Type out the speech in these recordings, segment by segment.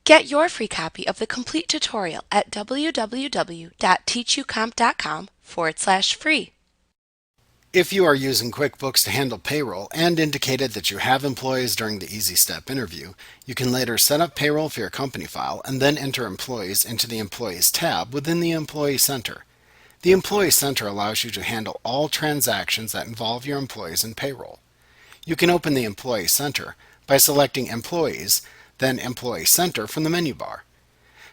Get your free copy of the complete tutorial at www.teachucomp.com/free. If you are using QuickBooks to handle payroll and indicated that you have employees during the Easy Step interview, you can later set up payroll for your company file and then enter employees into the Employees tab within the Employee Center. The Employee Center allows you to handle all transactions that involve your employees in payroll. You can open the Employee Center by selecting Employees, then Employee Center from the menu bar.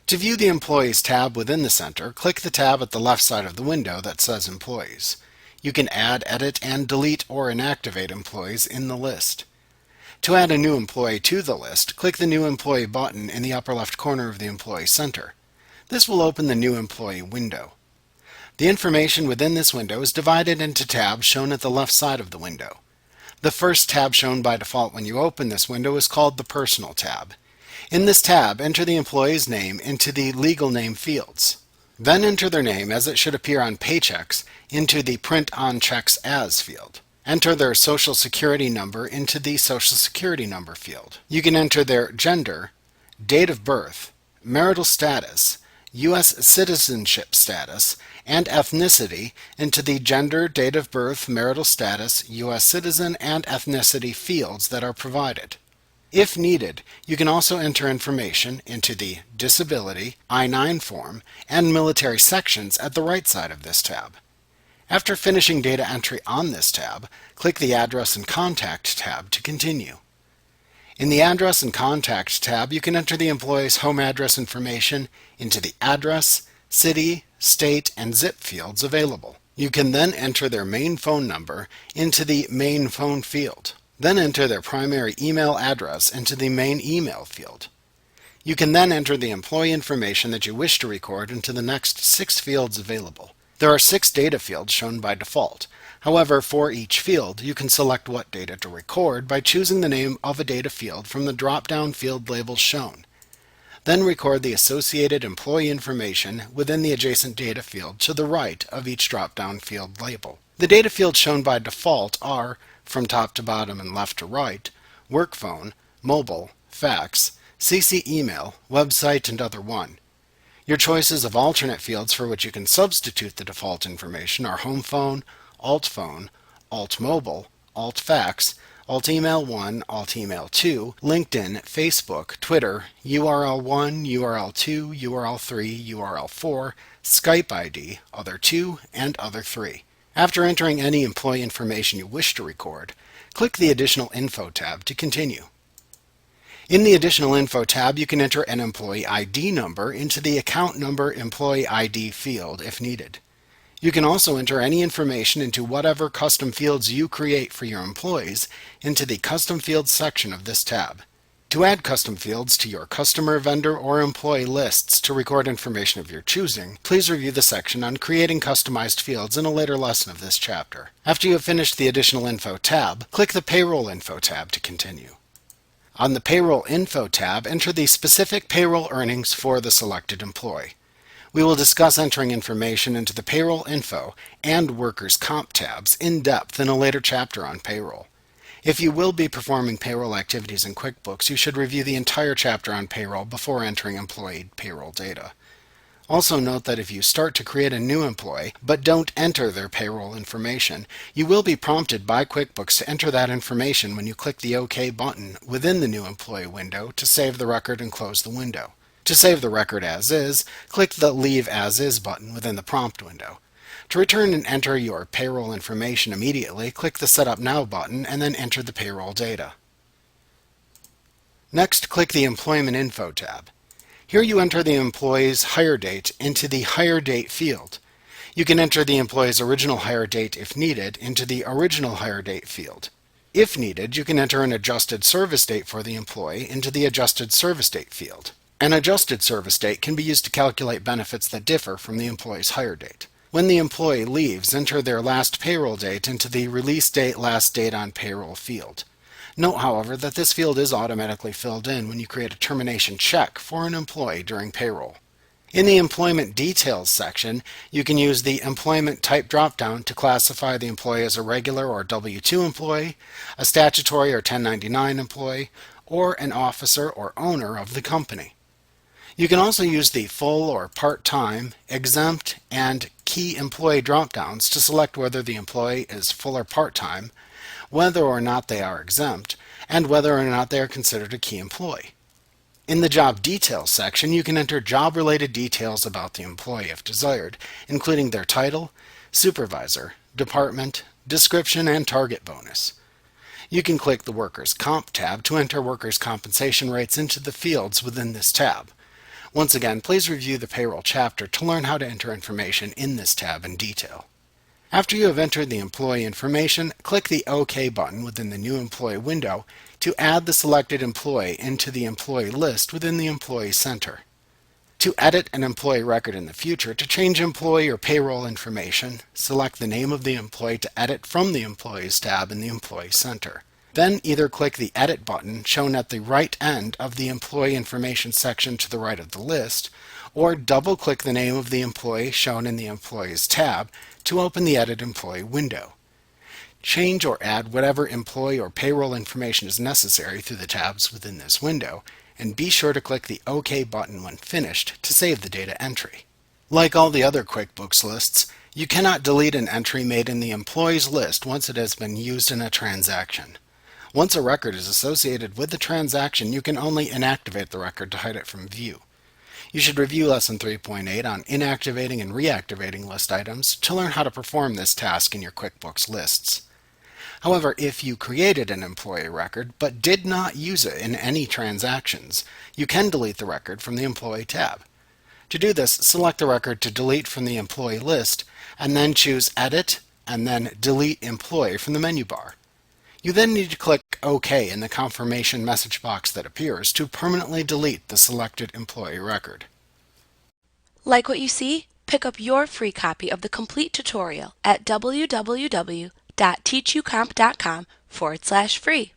To view the Employees tab within the center, click the tab at the left side of the window that says Employees. You can add, edit, and delete or inactivate employees in the list. To add a new employee to the list, click the New Employee button in the upper left corner of the Employee Center. This will open the New Employee window. The information within this window is divided into tabs shown at the left side of the window. The first tab shown by default when you open this window is called the Personal tab. In this tab, enter the employee's name into the legal name fields. Then enter their name as it should appear on paychecks into the Print on Checks As field. Enter their Social Security number into the Social Security number field. You can enter their gender, date of birth, marital status, U.S. citizenship status, and ethnicity into the gender, date of birth, marital status, U.S. citizen, and ethnicity fields that are provided. If needed, you can also enter information into the Disability, I-9 form, and Military sections at the right side of this tab. After finishing data entry on this tab, click the Address and Contact tab to continue. In the Address and Contact tab, you can enter the employee's home address information into the address, city, state, and zip fields available. You can then enter their main phone number into the Main Phone field. Then enter their primary email address into the Main Email field. You can then enter the employee information that you wish to record into the next 6 fields available. There are 6 data fields shown by default. However, for each field, you can select what data to record by choosing the name of a data field from the drop-down field labels shown. Then record the associated employee information within the adjacent data field to the right of each drop-down field label. The data fields shown by default are, from top to bottom and left to right, work phone, mobile, fax, CC email, website, and other one. Your choices of alternate fields for which you can substitute the default information are home phone, alt phone, alt mobile, alt fax, alt email 1, alt email 2, LinkedIn, Facebook, Twitter, URL 1, URL 2, URL 3, URL 4, Skype ID, other 2, and other 3. After entering any employee information you wish to record, click the Additional Info tab to continue. In the Additional Info tab, you can enter an employee ID number into the Account Number Employee ID field if needed. You can also enter any information into whatever custom fields you create for your employees into the Custom Fields section of this tab. To add custom fields to your customer, vendor, or employee lists to record information of your choosing, please review the section on creating customized fields in a later lesson of this chapter. After you have finished the Additional Info tab, click the Payroll Info tab to continue. On the Payroll Info tab, enter the specific payroll earnings for the selected employee. We will discuss entering information into the Payroll Info and Workers' Comp tabs in depth in a later chapter on payroll. If you will be performing payroll activities in QuickBooks, you should review the entire chapter on payroll before entering employee payroll data. Also note that if you start to create a new employee but don't enter their payroll information, you will be prompted by QuickBooks to enter that information when you click the OK button within the New Employee window to save the record and close the window. To save the record as is, click the Leave As Is button within the prompt window. To return and enter your payroll information immediately, click the Set Up Now button and then enter the payroll data. Next, click the Employment Info tab. Here you enter the employee's hire date into the Hire Date field. You can enter the employee's original hire date if needed into the Original Hire Date field. If needed, you can enter an adjusted service date for the employee into the Adjusted Service Date field. An adjusted service date can be used to calculate benefits that differ from the employee's hire date. When the employee leaves, enter their last payroll date into the Release Date Last Date on Payroll field. Note, however, that this field is automatically filled in when you create a termination check for an employee during payroll. In the Employment Details section, you can use the Employment Type dropdown to classify the employee as a regular or W-2 employee, a statutory or 1099 employee, or an officer or owner of the company. You can also use the full or part-time, exempt, and key employee dropdowns to select whether the employee is full or part-time, whether or not they are exempt, and whether or not they are considered a key employee. In the Job Details section, you can enter job-related details about the employee if desired, including their title, supervisor, department, description, and target bonus. You can click the Workers' Comp tab to enter workers' compensation rates into the fields within this tab. Once again, please review the payroll chapter to learn how to enter information in this tab in detail. After you have entered the employee information, click the OK button within the New Employee window to add the selected employee into the employee list within the Employee Center. To edit an employee record in the future, to change employee or payroll information, select the name of the employee to edit from the Employees tab in the Employee Center. Then either click the Edit button shown at the right end of the Employee Information section to the right of the list, or double-click the name of the employee shown in the Employees tab to open the Edit Employee window. Change or add whatever employee or payroll information is necessary through the tabs within this window, and be sure to click the OK button when finished to save the data entry. Like all the other QuickBooks lists, you cannot delete an entry made in the Employees list once it has been used in a transaction. Once a record is associated with the transaction, you can only inactivate the record to hide it from view. You should review Lesson 3.8 on inactivating and reactivating list items to learn how to perform this task in your QuickBooks lists. However, if you created an employee record but did not use it in any transactions, you can delete the record from the Employee tab. To do this, select the record to delete from the employee list and then choose Edit and then Delete Employee from the menu bar. You then need to click OK in the confirmation message box that appears to permanently delete the selected employee record. Like what you see? Pick up your free copy of the complete tutorial at www.teachucomp.com/free.